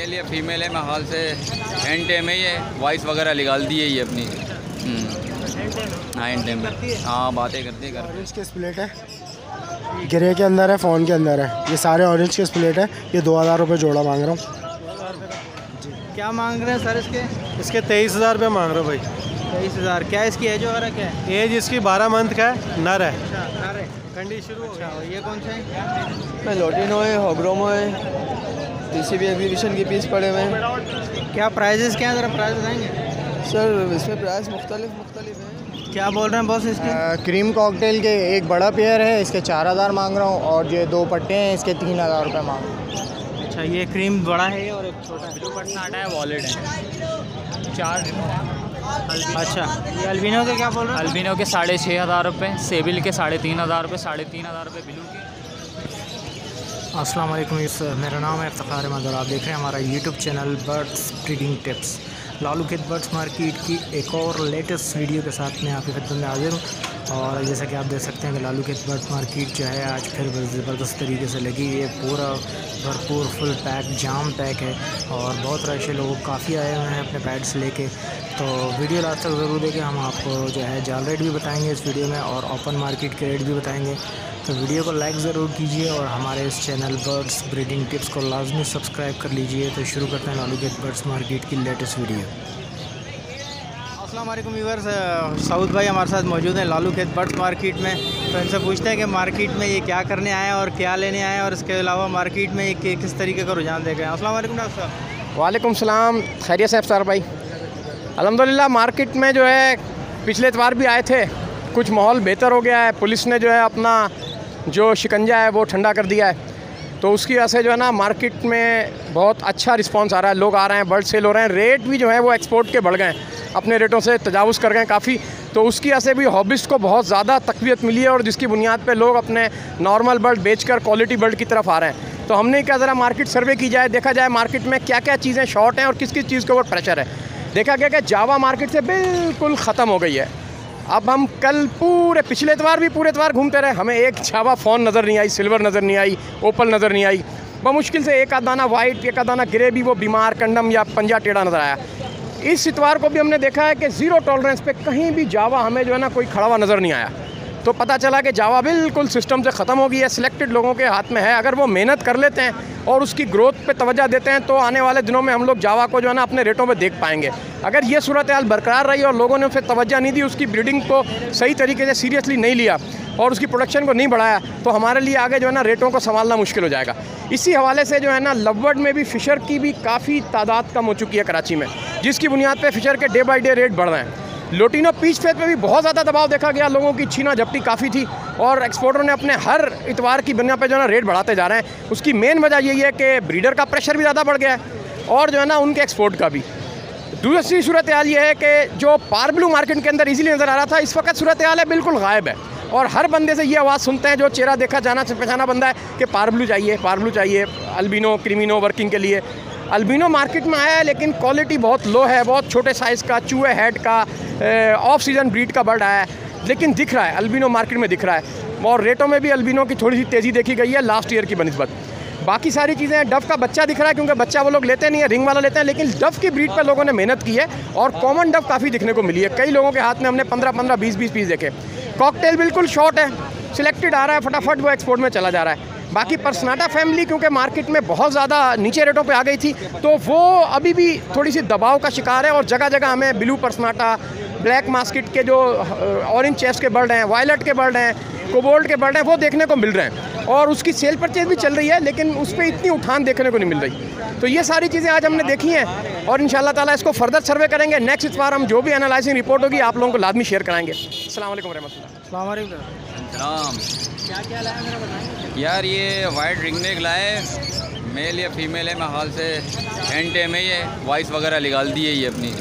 Mail या female है, मैं हाल से एंड टाइम है, ये वॉइस वगैरह निकाल दी है ये अपनी। हाँ एंड टाइम में हाँ बातें करती है। ऑरेंज के स्प्लिट है, ग्रे के अंदर है, फ़ोन के अंदर है, ये सारे ऑरेंज के स्प्लिट है। ये 2000 रुपये जोड़ा मांग रहा हूँ। क्या मांग रहे हैं सर इसके? इसके 23,000 रुपये मांग रहा हूँ भाई। 23,000। क्या इसकी एज वगैरह क्या है? एज इसकी 12 मंथ का है, नर है। अच्छा नर है। कंडी शुरू हो अच्छा, और ये कौन सा है? मैं लोटिनो है, होग्रोमो है, पीसीबी एग्जीबिशन के पीस पड़े हुए हैं। क्या प्राइजेस क्या है, ज़रा प्राइस बताएंगे? सर इसमें प्राइस मुख्तलिफ है। क्या बोल रहे हैं बॉस इसके? क्रीम कॉकटेल के एक बड़ा पेयर है, इसके 4000 मांग रहा हूँ, और ये 2 पट्टे हैं, इसके 3000 रुपये मांग रहा हूँ। अच्छा, ये क्रीम बड़ा है और एक छोटा है। ब्लू बटन आटा है, वॉलेट है 4। अच्छा, ये अल्बिनो के क्या बोल रहे हैं? अल्बिनो के 6500 रुपये, सेबिल के 3500 रुपये, 3500 रुपये ब्लू के। अस्सलाम वालेकुम, मेरा नाम है इफ्तिखार अहमद और आप देख रहे हैं हमारा YouTube channel birds breeding tips. Lalu खेत बर्ड्स मार्केट की एक और लेटेस्ट वीडियो के साथ मैं आपकी खिदमत में हाजिर हूँ। और जैसा कि आप देख सकते हैं कि लालू खेत बर्ड्स मार्केट जो है आज फिर ज़बरदस्त तरीके से लगी है। पूरा भरपूर फुल पैक जाम पैक है और बहुत रश है, लोग काफ़ी आए हुए हैं अपने पैड्स लेके। तो वीडियो लास्ट तक ज़रूर देखें, हम आपको जो है जाल रेट भी बताएंगे इस वीडियो में और ओपन मार्केट के रेट भी बताएंगे। तो वीडियो को लाइक ज़रूर कीजिए और हमारे इस चैनल बर्ड्स ब्रीडिंग टिप्स को लाजमी सब्सक्राइब कर लीजिए। तो शुरू करते हैं लालू खेत बर्ड्स मार्केट की लेटेस्ट वीडियो। अस्सलाम वालेकुम व्यूअर्स, सऊद भाई हमारे साथ मौजूद हैं लालू खेत बर्ड्स मार्केट में। तो इनसे पूछते हैं कि मार्केट में ये क्या करने आए हैं और क्या लेने आए हैं, और इसके अलावा मार्केट में ये किस तरीके का रुझान देख रहे हैं। अस्सलाम वालेकुम डॉक्टर साहब। वालेकुम सलाम, खैरियत से सर भाई? अल्हम्दुलिल्लाह मार्केट में जो है पिछले इतवार भी आए थे, कुछ माहौल बेहतर हो गया है। पुलिस ने जो है अपना जो शिकंजा है वो ठंडा कर दिया है, तो उसकी वजह से जो है ना मार्केट में बहुत अच्छा रिस्पांस आ रहा है। लोग आ रहे हैं, बर्ड सेल हो रहे हैं, रेट भी जो है वो एक्सपोर्ट के बढ़ गए हैं, अपने रेटों से तजावुज़ कर गए काफ़ी। तो उसकी वजह से भी हॉबिस्ट को बहुत ज़्यादा तक़वियत मिली है और जिसकी बुनियाद पे लोग अपने नॉर्मल बर्ड बेचकर क्वालिटी बर्ड की तरफ आ रहे हैं। तो हमने क्या ज़रा मार्केट सर्वे की जाए, देखा जाए मार्केट में क्या क्या चीज़ें शॉर्ट हैं और किस किस चीज़ के ऊपर प्रेशर है। देखा गया कि जावा मार्केट से बिल्कुल ख़त्म हो गई है। अब हम कल पूरे पिछले इतवार भी पूरे इतवार घूमते रहे, हमें एक जावा फ़ोन नज़र नहीं आई, सिल्वर नज़र नहीं आई, ओपल नज़र नहीं आई। मुश्किल से एक आध दाना वाइट, एक आध दाना ग्रे भी वो बीमार कंडम या पंजा टेढ़ा नज़र आया। इस इतवार को भी हमने देखा है कि ज़ीरो टॉलरेंस पे कहीं भी जावा हमें जो है ना कोई खड़ा हुआ नज़र नहीं आया। तो पता चला कि जावा बिल्कुल सिस्टम से ख़त्म हो गई है, सिलेक्टेड लोगों के हाथ में है। अगर वो मेहनत कर लेते हैं और उसकी ग्रोथ पे तवज्जो देते हैं तो आने वाले दिनों में हम लोग जावा को जो है ना अपने रेटों पे देख पाएंगे। अगर ये सूरत हाल बरकरार रही और लोगों ने उसे तवज्जो नहीं दी, उसकी ब्रीडिंग को सही तरीके से सीरियसली नहीं लिया और उसकी प्रोडक्शन को नहीं बढ़ाया, तो हमारे लिए आगे जो है ना रेटों को संभालना मुश्किल हो जाएगा। इसी हवाले से जो है ना लवबर्ड में भी फ़िशर की भी काफ़ी तादाद कम हो चुकी है कराची में, जिसकी बुनियाद पर फ़िशर के डे बाई डे रेट बढ़ रहे हैं। लोटिनो पीच फेस पे भी बहुत ज़्यादा दबाव देखा गया, लोगों की छीना झपटी काफ़ी थी और एक्सपोर्टर ने अपने हर इतवार की बुनियाद पे जो है ना रेट बढ़ाते जा रहे हैं। उसकी मेन वजह यही है कि ब्रीडर का प्रेशर भी ज़्यादा बढ़ गया है और जो है ना उनके एक्सपोर्ट का भी। दूसरी सूरत हाल ये है कि जो पार ब्लू मार्केट के अंदर इजीली नज़र आ रहा था, इस वक्त सूरत हाल है बिल्कुल गायब है। और हर बंदे से ये आवाज़ सुनते हैं जो चेहरा देखा जाना पहचाना बंदा है कि पार ब्लू चाहिए अल्बिनो क्रीमिनो वर्किंग के लिए। अल्बिनो मार्केट में आया है लेकिन क्वालिटी बहुत लो है, बहुत छोटे साइज़ का चूहे हेड का ऑफ सीज़न ब्रीड का बर्ड आया है, लेकिन दिख रहा है अल्बिनो मार्केट में दिख रहा है। और रेटों में भी अल्बिनो की थोड़ी सी तेज़ी देखी गई है लास्ट ईयर की बनिस्बत। बाकी सारी चीज़ें, डव का बच्चा दिख रहा है क्योंकि बच्चा वो लोग लेते नहीं है, रिंग वाला लेते हैं, लेकिन डव की ब्रीड पर लोगों ने मेहनत की है और कॉमन डव काफ़ी दिखने को मिली है। कई लोगों के हाथ में हमने 15-15, 20-20 पीस देखे। कॉकटेल बिल्कुल शॉर्ट है, सिलेक्टेड आ रहा है, फटाफट वो एक्सपोर्ट में चला जा रहा है। बाकी पर्सनाटा फैमिली क्योंकि मार्केट में बहुत ज़्यादा नीचे रेटों पे आ गई थी, तो वो अभी भी थोड़ी सी दबाव का शिकार है और जगह जगह हमें ब्लू पर्सनाटा, ब्लैक मास्किट के जो ऑरेंज चेस्ट के बर्ड हैं, वायलट के बर्ड हैं, कोबोल्ट के बर्ड हैं, वो देखने को मिल रहे हैं और उसकी सेल परचेज भी चल रही है, लेकिन उस पर इतनी उठान देखने को नहीं मिल रही। तो ये सारी चीज़ें आज हमने देखी हैं और इंशाल्लाह ताला इसको फर्दर सर्वे करेंगे। नेक्स्ट इस बार हम जो भी एनालाइजिंग रिपोर्ट होगी आप लोगों को लाजमी शेयर कराएंगे। अस्सलाम वालेकुम रहमतुल्लाह। अस्सलाम वालेकुम। क्या क्या लाया मेरा बताएंगे? यार ये वाइट रिंगनेक लाए, मेल या फीमेल है, मैं हाल से एंड टाइम है, ये वॉइस वगैरह निकाल दी है ये अपनी।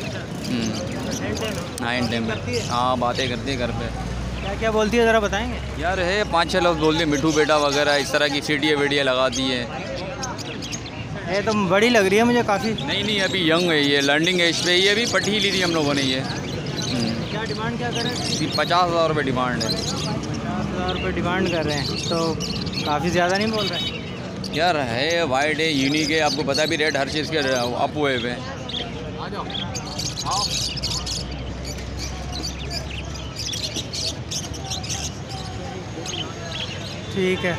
हाँ एंड टाइम में हाँ बातें करती है घर पे। क्या क्या बोलती है ज़रा बताएंगे? यार है 5-6 लफ्ज़ बोल दिए, मिठू बेटा वगैरह इस तरह की सीटियाँ वीडियो लगा दी है। ये तो बड़ी लग रही है मुझे काफ़ी। नहीं अभी यंग है, ये लर्निंग एज पे, ये अभी पट्टी ली थी हम लोगों ने। ये क्या डिमांड क्या करें? 50,000 रुपये डिमांड है। 50,000 रुपये डिमांड कर रहे हैं, तो काफ़ी ज़्यादा नहीं बोल रहे हैं? यार है वाइट है, यूनिक है, आपको पता भी रेट हर चीज़ के अप हुए हुए हैं। ठीक है।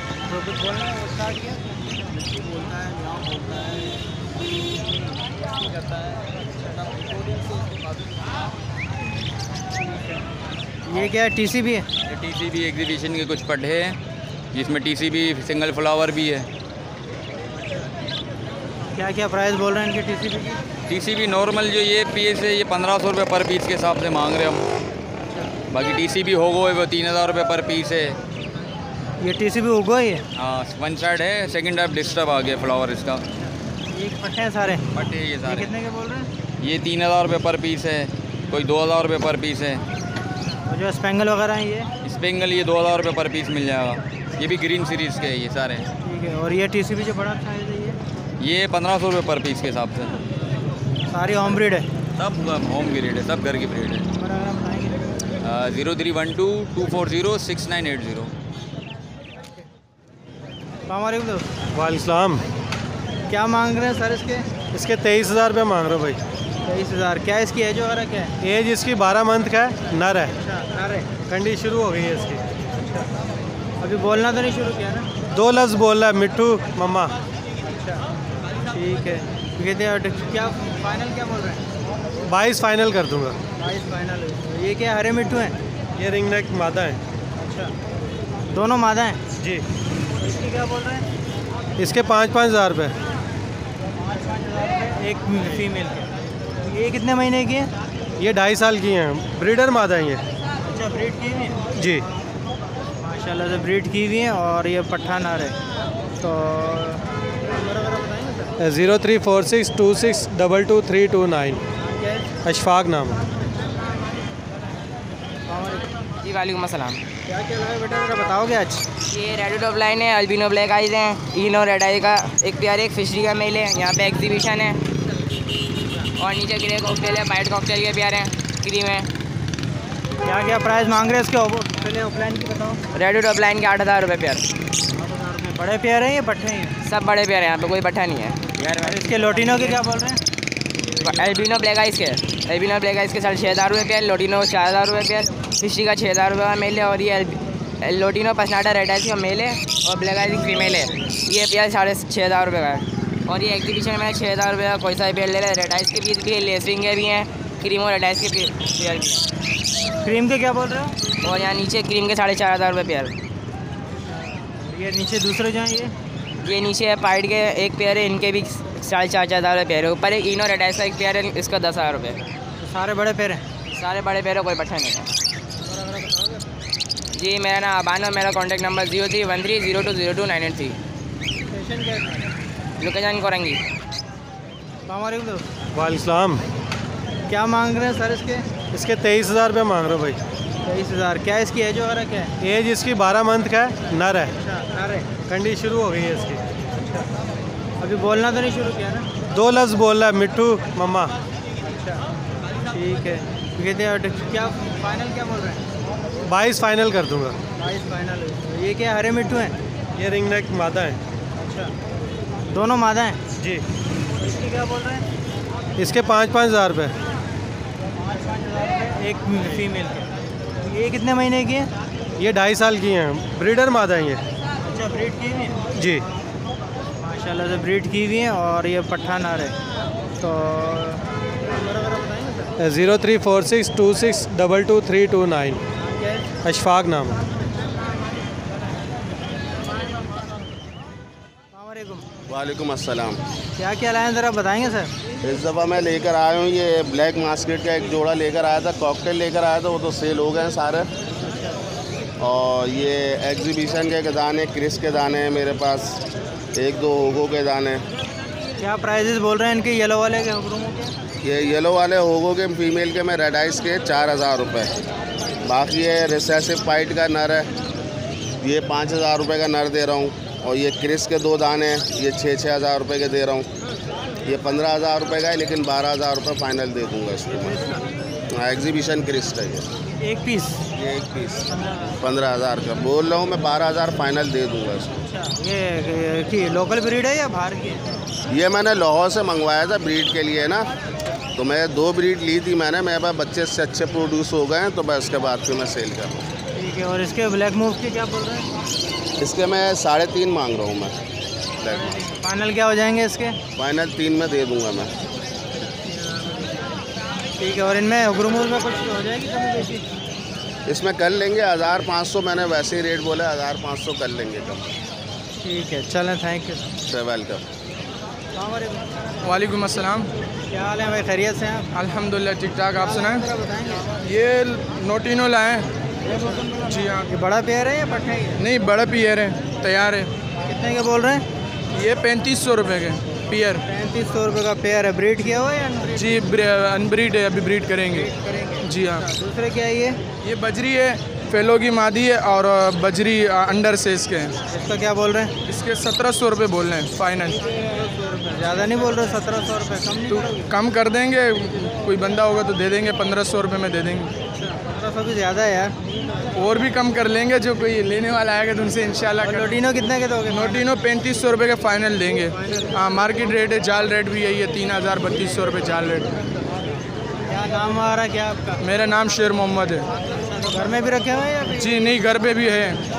ये क्या है, टीसीबी है? ये टीसीबी एग्जीबिशन के कुछ पट्टे हैं जिसमें टीसीबी सिंगल फ्लावर भी है। क्या क्या प्राइस बोल रहे हैं इनके टीसीबी की? टीसीबी नॉर्मल जो ये पीस है ये 1500 रुपये पर पीस के हिसाब से मांग रहे हम। बाकी टीसीबी होगो है वो 3000 रुपये पर पीस है। ये टीसीबी होगो ही है? हाँ, वन साइड है, सेकंड टाइप डिस्टर्ब आ गया फ्लावर इसका। ये पट्टे हैं सारे? पट्टे ये सारे। कितने के बोल रहे हैं? ये 3000 रुपये पर पीस है, कोई 2000 रुपये पर पीस है। और जो स्पेंगल वगैरह हैं ये? स्पेंगल ये 2000 रुपये पर पीस मिल जाएगा। ये भी ग्रीन सीरीज़ के है ये सारे। ठीक है। और ये टीसीबी जो बड़ा साइज है ये 1500 रुपये पर पीस के हिसाब से। सारी होम ब्रीड है? सब होम की रेट है, सब घर की ब्रीड है। 0312240690। वालेकुम। क्या मांग रहे हैं सर इसके? इसके 23,000 रुपये मांग रहे हो भाई। 23,000। क्या इसकी एज वगैरह क्या है? एज इसकी 12 मंथ का है, नर है। अच्छा, अरे कंडी शुरू हो गई है इसकी। अभी बोलना तो नहीं शुरू किया ना? 2 लफ्ज़ बोल रहा है, मिट्टू मम्मा। ठीक है। क्या फाइनल क्या बोल रहे हैं? 22 फाइनल कर दूंगा। 22 फाइनल। ये क्या हरे मिट्टू हैं? ये रिंग नेक मादा है। अच्छा, दोनों मादा हैं? जी। इसकी क्या बोल रहे हैं? इसके 5-5 हज़ार रुपये। 5,000 एक फीमेल के। ये कितने महीने की है? ये 2.5 साल की हैं, ब्रीडर मादा हैं ये। अच्छा, ब्रीड की हुई है? जी। माशाल्लाह से ब्रीड की हुई है। और ये पट्ठा नार है। तो नंबर वगैरह बताएंगे सर? 0346262229। क्या है? अशफाक नाम है। जी वालेकुम अस्सलाम। क्या क्या लाए बेटा, जरा बताओगे आज? ये रेड टॉप लाइन है, अल्बिनो ब्लैक आइज हैं, इनो रेड आई का एक प्यार, एक फिशरी का मेल है। यहाँ पे एग्जीबिशन है। और नीचे ग्रे कॉकटेल है, वाइट कॉकटेल के प्यार हैं, क्रीम है। क्या क्या प्राइस मांग रहे हैं इसके? पहले ऑफलाइन की बताओ। रेड टॉप लाइन के 8,000 रुपये प्यार। 8,000 रुपये। बड़े पेयर हैं ये पट्ठे हैं? सब बड़े प्यार हैं, यहाँ पे कोई पट्ठा नहीं है। और इसके लोटिनो के क्या बोल रहे हैं? एल्बिनो ब्लैक आइज के, एल्बिनो ब्लैक आइज के 6,500 रुपये प्यार, लोटिनो 4,000 रुपये प्यार, फिशरी का 6,000 रुपये का मेल है। और ये लोटिनो पसनाटा रेड आइज का मेल है और ब्लैक आइज फीमेल है। ये प्यार 6,500 रुपये का है। और ये एग्जीबिशन में 6,000 रुपये का कोई सा पेयर ले रहे हैं। रेड आइज के पीस भी है, लेसविंग के भी हैं, क्रीम और रेड आइज के पेयर भी हैं। क्रीम के क्या बोल रहे हो? और यहाँ नीचे क्रीम के 4,500 रुपये पेयर। ये नीचे दूसरे जो हैं ये नीचे है पाइड के एक पेयर है, इनके भी 4,500 रुपये पेयर है। ऊपर एक इनो रेड आइज का एक पेयर है, इसका 10,000 रुपये। तो सारे बड़े पेयर हैं? सारे बड़े पेयर है, कोई पट्ठा नहीं है। जी मेरा नाम अबान और मेरा कॉन्टैक्ट नंबर 0313020298 स्टेशन क्या है? लोकेशन कोरंगी। वालेकुम। वालेकुम। क्या मांग रहे हैं सर इसके? इसके 23,000 रुपये मांग रहे हो भाई। 23,000। क्या इसकी एज वगैरह क्या है? एज इसकी 12 मंथ का है, नर है। अच्छा, अरे कंडी शुरू हो गई है इसकी। अभी बोलना तो नहीं शुरू किया ना? 2 लफ्ज़ बोल रहा है, मिट्टू मम्मा। ठीक है। क्या फाइनल क्या बोल रहे हैं? 22 फाइनल कर दूंगा। 22 फाइनल। ये क्या हरे मिट्टू हैं? ये रिंग नेक मादा है। अच्छा, दोनों मादा हैं? जी। इसकी क्या बोल रहे हैं? इसके 5-5 हज़ार रुपये। 5,000 एक फीमेल के। ये कितने महीने की है? ये 2.5 साल की हैं, ब्रीडर मादा हैं ये। अच्छा, ब्रीड की हुई है? जी। माशाल्लाह से ब्रीड की हुई है। और ये पट्ठा नार है। तो नंबर वगैरह बताएंगे सर? 0346262229। क्या है? अशफाक नाम है। वालेकुम अस्सलाम। क्या क्या लाए हैं ज़रा बताएंगे सर? इस दफ़ा मैं लेकर आया हूँ ये ब्लैक मास्केट का एक जोड़ा लेकर आया था, कॉकटेल लेकर आया था, वो तो सेल हो गए हैं सारे। और ये एग्जीबिशन के दाने, क्रिस के दाने हैं मेरे पास, 1-2 होगो के दाने। क्या प्राइजेस बोल रहे हैं इनके येलो वाले के हुक्मों के? ये येलो वाले होगो के फीमेल के मैं रेड आइस के 4,000 रुपये। बाकी ये रिसेसिव पाइट का नर है, ये 5,000 रुपये का नर दे रहा हूँ। और ये क्रिस के 2 दाने हैं, ये 6-6 हज़ार रुपये के दे रहा हूँ। ये 15,000 रुपये का है, लेकिन 12,000 रुपये फ़ाइनल दे दूँगा इसको मैं। एग्जीबिशन क्रिस है ये। एक पीस? ये एक पीस 15,000 का बोल रहा हूँ मैं, 12,000 फाइनल दे दूँगा इसको। ये कि लोकल ब्रीड है या बाहर की है? ये मैंने लाहौर से मंगवाया था ब्रीड के लिए ना, तो मैं 2 ब्रीड ली थी मैंने, मेरे पास बच्चे से अच्छे प्रोड्यूस हो गए हैं, तो मैं उसके बाद फिर मैं सेल कर रहा हूँ। ठीक है, और इसके ब्लैक मूव के क्या बोल रहे हैं? इसके मैं 3.5 मांग रहा हूँ मैं। फाइनल क्या हो जाएंगे इसके? फाइनल 3 में दे दूँगा मैं। ठीक है, और इनमें उग्रमूल में कुछ हो जाएगी कमी बेशी? इसमें कर लेंगे 1,500, मैंने वैसे ही रेट बोला 1,500 कर लेंगे कम। ठीक है, चलें, थैंक यू सर, वेलकम। वालेकुम अस्सलाम। क्या हाल है भाई, खैरियत से हैं? अल्हम्दुलिल्लाह ठीक ठाक, आप सुनाएं? बताएंगे। ये नोटिनो लाए हैं। जी हाँ। ये बड़ा पेयर है या पट्टा ही है? नहीं, बड़ा पियर है, तैयार है। कितने के बोल रहे हैं? ये 3500 रुपये के पियर। 3500 रुपये का पेयर है। ब्रीड किया हुआ है या अनब्रीड? जी अनब्रीड है, अभी ब्रीड करेंगे। जी हाँ। दूसरे क्या है ये बजरी है, फेलो की मादी है, और बजरी अंडर से इसके हैं। इसका क्या बोल रहे हैं? इसके 1700 रुपये बोल रहे हैं फाइनल। ज़्यादा नहीं बोल रहे? 1700 रुपये कम नहीं? तो कम कर देंगे, कोई बंदा होगा तो दे देंगे, 1500 रुपये में दे देंगे। 1700 भी ज़्यादा है यार। और भी कम कर लेंगे, जो कोई लेने वाला आएगा तो उनसे इंशाल्लाह। नोटिनो कितने के दोगे? नोटिनो 3500 रुपये के फाइनल देंगे। हाँ, मार्केट रेट है, जाल रेट भी यही है, 3000-3200 रुपये जाल रेट। क्या नाम आ रहा है क्या आपका? मेरा नाम शेर मोहम्मद है। तो घर में भी रखे हुए हैं या फिर? जी नहीं, घर पे भी है। नंबर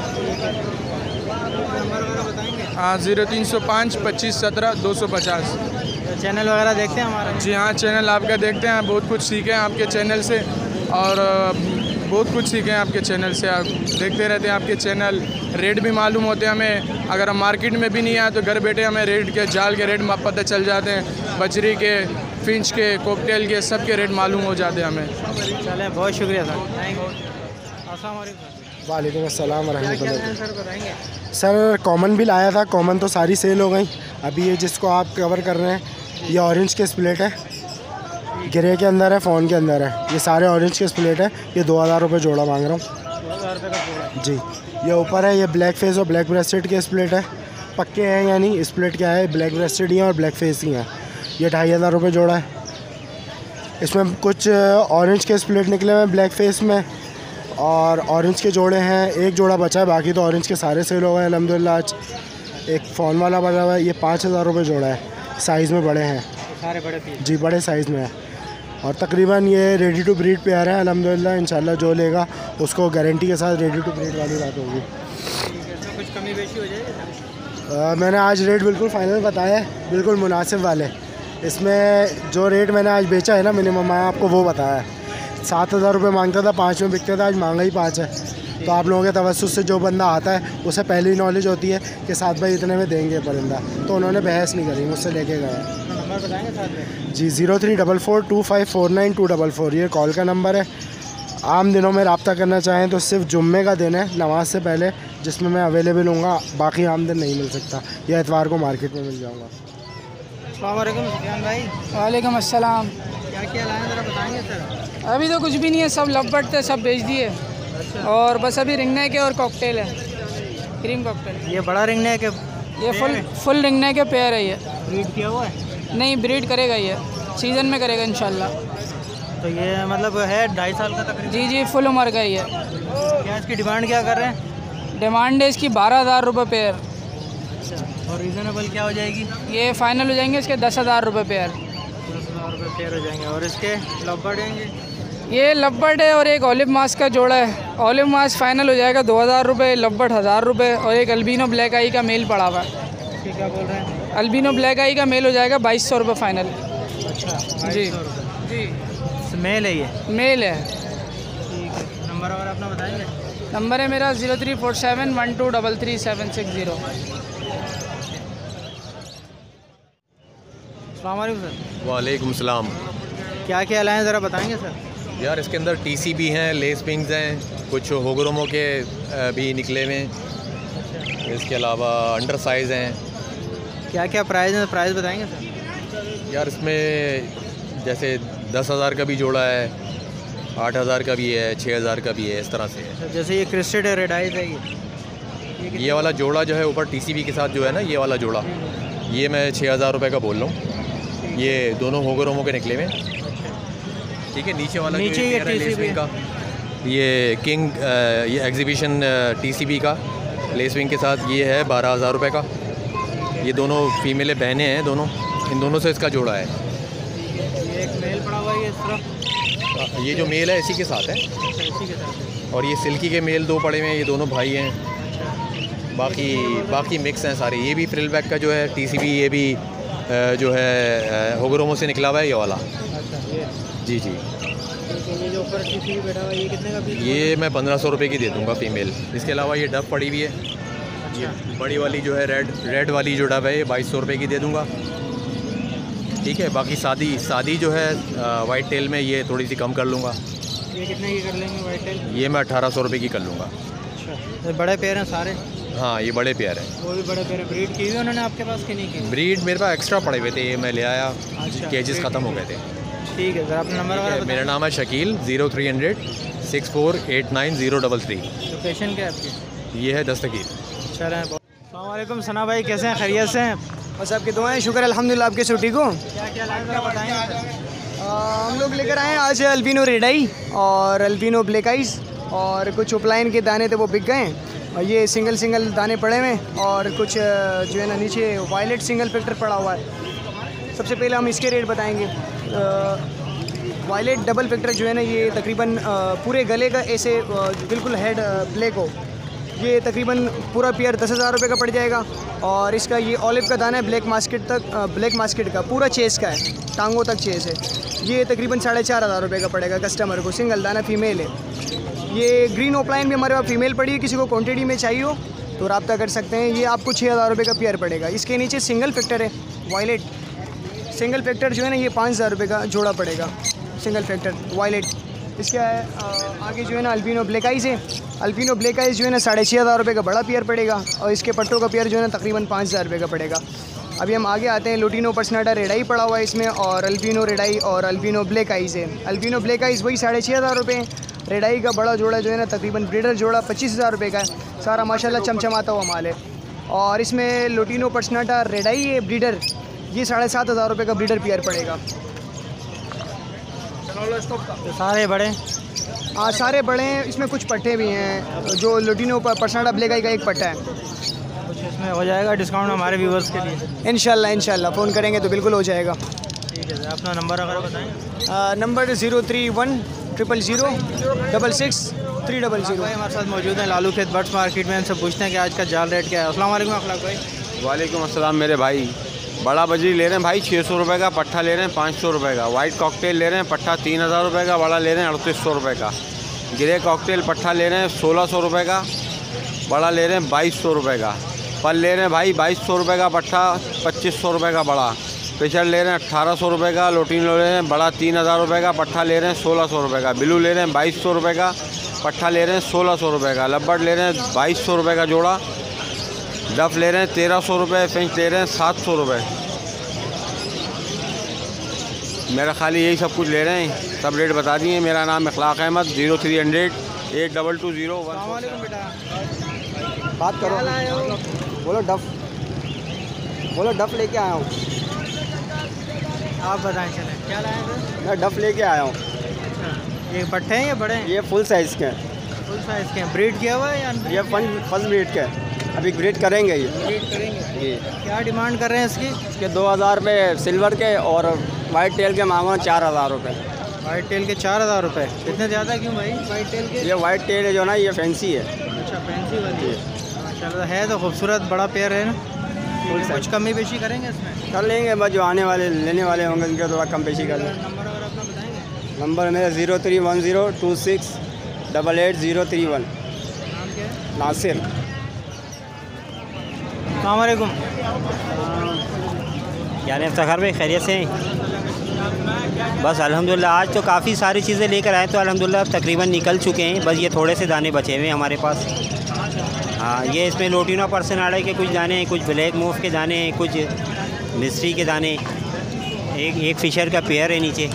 वगैरह बताएंगे? हाँ, 0305 25 17 250। चैनल वगैरह देखते हैं हमारा? जी हाँ, चैनल आपका देखते हैं, बहुत कुछ सीखे हैं आपके चैनल से, और बहुत कुछ सीखे हैं आपके चैनल से। आप देखते रहते हैं आपके चैनल, रेट भी मालूम होते हैं हमें। अगर हम मार्केट में भी नहीं आए तो घर बैठे हमें रेट के, जाल के रेट पता चल जाते हैं, बजरी के, फिंच के, कॉकटेल के, सब के रेट मालूम हो जाते हैं हमें। चले, बहुत शुक्रिया सर, थैंक यू। अस्सलाम वालेकुम अस्सलाम वरहमतुल्लाह। सर बताएंगे। सर कॉमन भी लाया था, कॉमन तो सारी सेल हो गई। अभी ये जिसको आप कवर कर रहे हैं, ये ऑरेंज के स्प्लेट है, ग्रे के अंदर है, फ़ोन के अंदर है। ये सारे ऑरेंज के स्प्लेट है। ये 2000 रुपये जोड़ा मांग रहा हूँ। 2000 रुपये का जोड़ा? जी। ये ऊपर है, ये ब्लैक फेस और ब्लैक ब्रेस्टेड के स्प्लेट है, पक्के हैं यानी स्प्लेट क्या है, ब्लैक ब्रेस्टेड ही हैं और ब्लैक फेस ही हैं। ये 2500 रुपये जोड़ा है। इसमें कुछ ऑरेंज के स्प्लेट निकले हुए हैं ब्लैक फेस में, और ऑरेंज के जोड़े हैं, एक जोड़ा बचा है, बाकी तो ऑरेंज के सारे सेल हो गए अल्हम्दुलिल्लाह आज। एक फ़ोन वाला बना हुआ है, ये 5000 रुपये जोड़ा है, साइज़ में बड़े हैं सारे बड़े पीस? जी, बड़े साइज़ में है। और तकरीबन ये रेडी टू ब्रीड पे आ रहा है अल्हम्दुलिल्लाह। इंशाल्लाह जो लेगा उसको गारंटी के साथ रेडी टू ब्रीड वाली बात होगी। कुछ कमी बेशी हो जाएगी? मैंने आज रेट बिल्कुल फ़ाइनल बताया है, बिल्कुल मुनासिब वाले। इसमें जो रेट मैंने आज बेचा है ना मिनिमम, मैं आपको वो बताया है। 7000 रुपये मांगता था, 5 में बिकता था, आज मांगा ही 5 है। तो आप लोगों के तवज्जुह से जो बंदा आता है उसे पहले ही नॉलेज होती है कि 7 भाई इतने में देंगे परिंदा, तो उन्होंने बहस नहीं करी, मुझसे लेके गए। नंबर बताएंगे साथ में? जी 03442549 ये कॉल का नंबर है। आम दिनों में रब्ता करना चाहें तो सिर्फ जुम्मे का दिन है, नमाज से पहले, जिसमें मैं अवेलेबल हूँगा, बाकी आम दिन नहीं मिल सकता, या इतवार को मार्केट में मिल जाऊँगा। अस्सलाम वालेकुम सुफियान भाई। वालेकुम अस्सलाम। क्या लाए ज़रा बताएंगे सर? अभी तो कुछ भी नहीं है, सब लपट थे, सब बेच दिए। अच्छा। और बस अभी रिंगने के और कॉकटेल है, क्रीम कॉकटेल। ये बड़ा रिंगने के? ये फुल रिंगने के पेयर है। ये ब्रीड किया हुआ है? नहीं, ब्रीड करेगा, ये सीज़न में करेगा इंशाल्लाह। तो ये मतलब है 2.5 साल का तकरीबन? जी जी, फुल उम्र का ही है। क्या इसकी डिमांड क्या कर रहे हैं? डिमांड है इसकी 12000 रुपये पेयर। और रीज़नेबल क्या हो जाएगी? ये फ़ाइनल हो जाएंगे इसके 10000 रुपये पेयर। 10,000 रुपये पेयर हो जाएंगे। और इसके लवबर्ड हैं? ये लवबर्ड है और एक ऑलिव मास्क का जोड़ा है। ऑलिव मास्क फ़ाइनल हो जाएगा 2000 रुपये, लवबर्ड 1000 रुपये, और एक अल्बिनो ब्लैक आई का मेल पड़ा हुआ है। क्या बोल रहे हैं? अल्बिनो ब्लैक आई का मेल हो जाएगा 2200 रुपये फ़ाइनल। अच्छा, जी जी, मेल है ये? मेल है। ठीक है, नंबर और अपना बताएंगे? नंबर है मेरा 034712333760। अस्सलाम वालेकुम सर। वालेकुम सलाम। क्या क्या लाएँ ज़रा बताएंगे सर? यार इसके अंदर टीसी भी हैं, लेस पिंग्स हैं, कुछ होगरोमो के भी निकले हुए हैं, इसके अलावा अंडर साइज़ हैं। क्या क्या प्राइस है, प्राइस बताएंगे सर? यार इसमें जैसे 10,000 का भी जोड़ा है, 8,000 का भी है, 6,000 का भी है, इस तरह से है। जैसे ये क्रिस्टेड है, रेड आइज है, ये वाला जोड़ा जो है ऊपर टीसीबी के साथ जो है ना, ये वाला जोड़ा, ये मैं 6,000 रुपये का बोल रहा हूँ। ये दोनों होगरोमो के निकले हुए हैं। ठीक है, नीचे वाला नीचे जो है लेस पिंग का, ये किंग ये एग्जीबिशन TCB का लेस विंग के साथ ये है 12,000 रुपये का। ये दोनों फीमेलें बहनें हैं दोनों, इन दोनों से इसका जोड़ा है। ये एक मेल पड़ा हुआ है ये इस तरह, ये जो मेल है इसी के साथ है, इसी के साथ। और ये सिल्की के मेल 2 पड़े हुए हैं, ये दोनों भाई हैं। बाकी मिक्स हैं सारे। ये भी फ्रिल बैक का जो है TCB, ये भी जो है होगरोमो से निकला हुआ है ये वाला। अच्छा ये जी जी। ये जो ऊपर TCB बैठा हुआ है ये कितने का पीस? ये मैं 1500 रुपये की दे दूँगा फ़ीमेल। इसके अलावा ये डब पड़ी हुई है, ये बड़ी वाली जो है रेड वाली जो डब है ये 2200 रुपये की दे दूँगा। ठीक है। बाकी सादी जो है वाइट टेल में ये थोड़ी सी कम कर लूँगा। ये कितने की कर लेंगे वाइट टेल? ये मैं 1800 रुपये की कर लूँगा। अच्छा, तो बड़े पैर हैं सारे? हाँ ये बड़े पेयर हैं। वो भी बड़े पैर हैं। ब्रीड की हुई उन्होंने आपके पास कि नहीं की? ब्रीड मेरे पास एक्स्ट्रा पड़े हुए थे, ये मैं ले आया। अच्छा, केजेस ख़त्म हो गए थे। ठीक है सर, अपना नंबर वगैरह मेरा नाम है शकील, 0300 6489 लोकेशन क्या है आपकी? ये है दस्तगीर। चलें। अस्सलामुअलैकुम सना भाई, कैसे हैं? खैरियत से हैं? बस आपकी दुआएं, शुक्र अल्हम्दुलिल्लाह। आपके छुट्टी को क्या क्या लाए थे बताएँ। हम लोग लेकर आए हैं आज अल्बिनो रेड आई और अल्बिनो ब्लैक आइज, और कुछ उपलाइन के दाने थे वो बिक गए हैं, और ये सिंगल दाने पड़े हुए हैं, और कुछ जो है ना नीचे वायलेट सिंगल फिल्टर पड़ा हुआ है। सबसे पहले हम इसके रेट बताएंगे। वायलेट डबल फिल्टर जो है ना ये तकरीबन पूरे गले का ऐसे बिल्कुल हेड ब्लैक हो, ये तकरीबन पूरा पेयर 10,000 रुपये का पड़ जाएगा। और इसका ये ऑलिव का दाना है ब्लैक मास्केट का पूरा चेस का है, टांगों तक चेस है, ये तकरीबन 4,500 रुपये का पड़ेगा कस्टमर को। सिंगल दाना फीमेल है। ये ग्रीन ओपलाइन भी हमारे पास फीमेल पड़ी है, किसी को क्वांटिटी में चाहिए हो तो रब्ता कर सकते हैं। ये आपको 6,000 रुपये का पेयर पड़ेगा। इसके नीचे सिंगल फैक्टर है वायलेट, सिंगल फैक्टर जो है ना ये 5,000 रुपये का जोड़ा पड़ेगा, सिंगल फैक्टर वायलेट। इसके आगे जो है ना अल्बिनो ब्लैक आइज है। अल्बिनो ब्लैक आइज जो है ना 6,500 रुपये का बड़ा पेयर पड़ेगा, और इसके पट्टों का पेयर जो है ना तकरीबन 5,000 रुपये का पड़ेगा। अभी हम आगे आते हैं। लुटिनो पर्सनाटा रेड आई पड़ा हुआ है इसमें, और अल्बिनो रेड आई और अल्बिनो ब्लैक आइज है। अल्बिनो ब्लैक आइज वही 6,500 रुपये। रेड आई का बड़ा जोड़ा जो है ना तकरीबन ब्रीडर जोड़ा 25,000 रुपये का है। सारा माशाल्लाह चमचमाता हुआ माल है। और इसमें लुटिनो पर्सनाटा रेड आई है ब्रीडर, ये 7,500 रुपये का ब्रीडर पेयर पड़ेगा। तो सारे बड़े? हाँ सारे बड़े हैं। इसमें कुछ पट्टे भी हैं, जो लुटिनो पर्सनाटा ब्लैक आई का एक पट्टा है। कुछ इसमें हो जाएगा डिस्काउंट हमारे व्यूवर्स के लिए? इंशाल्लाह फ़ोन करेंगे तो बिल्कुल हो जाएगा। ठीक है सर, अपना नंबर वगैरह बताएँ। नंबर 031 000 66 300। भाई हमारे साथ मौजूद हैं लालू खेत बर्ड्स मार्केट में। इनसे पूछते हैं कि आज का जाल रेट क्या है। अस्सलाम वालेकुम अखलाक भाई। वालेकुम अस्सलाम मेरे भाई। बड़ा बजरी ले रहे हैं भाई 600 रुपये का, पट्ठा ले रहे हैं 500 रुपये का। वाइट कॉकटेल ले रहे हैं पट्ठा 3,000 रुपये का, बड़ा ले रहे हैं 3800 रुपये का। ग्रे कॉकटेल पट्ठा ले रहे हैं 1600 रुपये का, बड़ा ले रहे हैं 2200 रुपये का। पल ले रहे हैं भाई 2200 रुपये का पट्ठा, 2500 रुपये का बड़ा। प्रेशर ले रहे हैं 1800 रुपये का। लोटिनो ले रहे हैं बड़ा 3,000 रुपये का, पट्ठा ले रहे हैं 1600 रुपये का। ब्लू ले रहे हैं 2200 रुपये का, पट्ठा ले रहे हैं 1600 रुपये का। लब्बड़ ले रहे हैं 2200 रुपये का जोड़ा। डफ ले रहे हैं 1300 रुपये। फिंच ले रहे हैं 700 रुपये। मेरा खाली यही सब कुछ ले रहे हैं, सब रेट बता दिए। मेरा नाम इखलाक अहमद, 0300 8220 बात करो। बोलो डफ लेके आया हूँ। आप बताएं चलें क्या लाए थे? मैं डफ लेके आया हूँ। अच्छा, ये पट्टे हैं या बड़े हैं? ये फुल साइज़ के हैं। फुल साइज़ के हैं। ब्रीड किया हुआ है या ये फर्स्ट ब्रीड के हैं, अभी ब्रीड करेंगे ये। ब्रीड करेंगे जी। क्या डिमांड कर रहे हैं इसकी? इसके 2,000 रुपये सिल्वर के, और वाइट टेल के मांगो 4,000 रुपये। वाइट टेल के 4,000 रुपये? इतने ज़्यादा क्यों भाई वाइट टेल के? ये वाइट टेल है जो ना, ये फैंसी है। अच्छा फैंसी वाली है। माशाल्लाह है तो खूबसूरत बड़ा पेयर है ना। कुछ कमी पेशी करेंगे इसमें? कर लेंगे, बस जो आने वाले लेने वाले होंगे उनके थोड़ा कम पेशी कर लेंगे। नंबर वगैरह अपना बताएंगे? नंबर मेरा 0310 26 88 031। नाम क्या है? नासिर। अस्सलाम वालेकुम। क्या नहीं इफ्तिखार भाई, खैरियत से? बस अल्हम्दुलिल्लाह आज तो काफ़ी सारी चीज़ें लेकर आए, तो अल्हम्दुलिल्लाह तकरीबन निकल चुके हैं। बस ये थोड़े से दाने बचे हुए हैं हमारे पास। हाँ ये इसमें लोटिनो पर्सनाटा के कुछ दाने हैं, कुछ ब्लैक मूव के दाने हैं, कुछ मिस्ट्री के दाने, एक फ़िशर का पेयर है नीचे।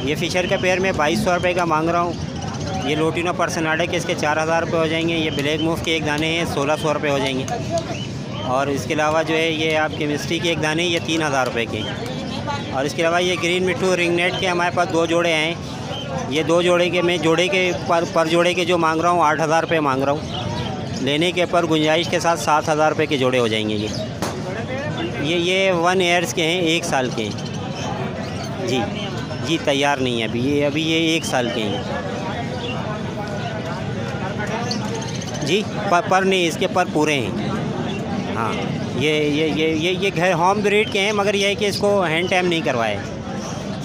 ये फ़िशर का पेयर मैं 2200 रुपये का मांग रहा हूँ। ये लोटिनो पर्सनाटा के इसके 4,000 रुपये हो जाएंगे। ये ब्लैक मूव के एक दाने हैं 1,600 रुपये हो जाएंगे। और इसके अलावा जो है ये आपके मिस्ट्री के एक दाने ये 3,000 रुपये के। और इसके अलावा ये ग्रीन मिट्टू रिंग नेट के हमारे पास 2 जोड़े हैं, ये 2 जोड़े के मैं जोड़े के पर जोड़े के जो मांग रहा हूँ 8,000 रुपये मांग रहा हूँ। लेने के पर गुंजाइश के साथ 7,000 रुपये के जोड़े हो जाएंगे ये 1 ईयर्स के हैं, 1 साल के हैं जी। जी तैयार नहीं है अभी ये 1 साल के हैं जी। पर नहीं, इसके पर पूरे हैं। हाँ ये घर होम ब्रीड के हैं, मगर ये है कि इसको हैंड टाइम नहीं करवाए।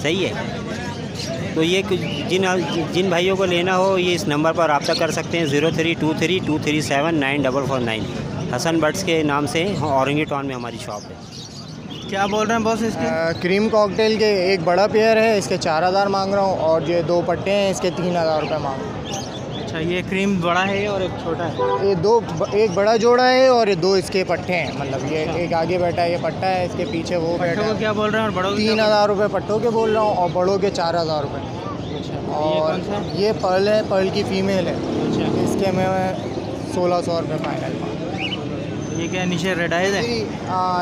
सही है। तो ये जिन भाइयों को लेना हो ये इस नंबर पर रब्ता कर सकते हैं 032323794449। हसन बर्ड्स के नाम से औरंगी टाउन में हमारी शॉप है। क्या बोल रहे हैं बॉस इसके? क्रीम कॉकटेल के एक बड़ा पेयर है, इसके 4,000 मांग रहा हूँ, और ये 2 पट्टे हैं, इसके 3,000 रुपये मांग रहा हूँ। अच्छा, ये क्रीम बड़ा है और एक छोटा है? ये एक बड़ा जोड़ा है और ये 2 इसके पट्टे हैं। मतलब ये एक आगे बैठा है, ये पट्टा है, इसके पीछे वो बैठा है। क्या बोल रहे हैं? और बड़ों 3,000 रुपये पट्टों के बोल रहा हूँ, और बड़ों के 4,000 रुपये। और ये पर्ल है, पर्ल की फ़ीमेल है। इसके मैं 1,600 रुपये फाइनल। ये क्या नीचे रेड आइज है?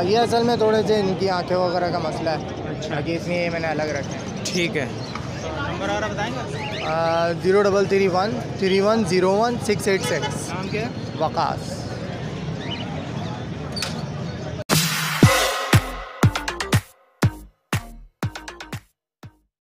ये असल में थोड़े से इनकी आंखें वगैरह का मसला है। अच्छा, कि इसलिए ये मैंने अलग रखे हैं। ठीक है। नंबर और बताएंगे? 0331 3101 686। नाम क्या है? वकास।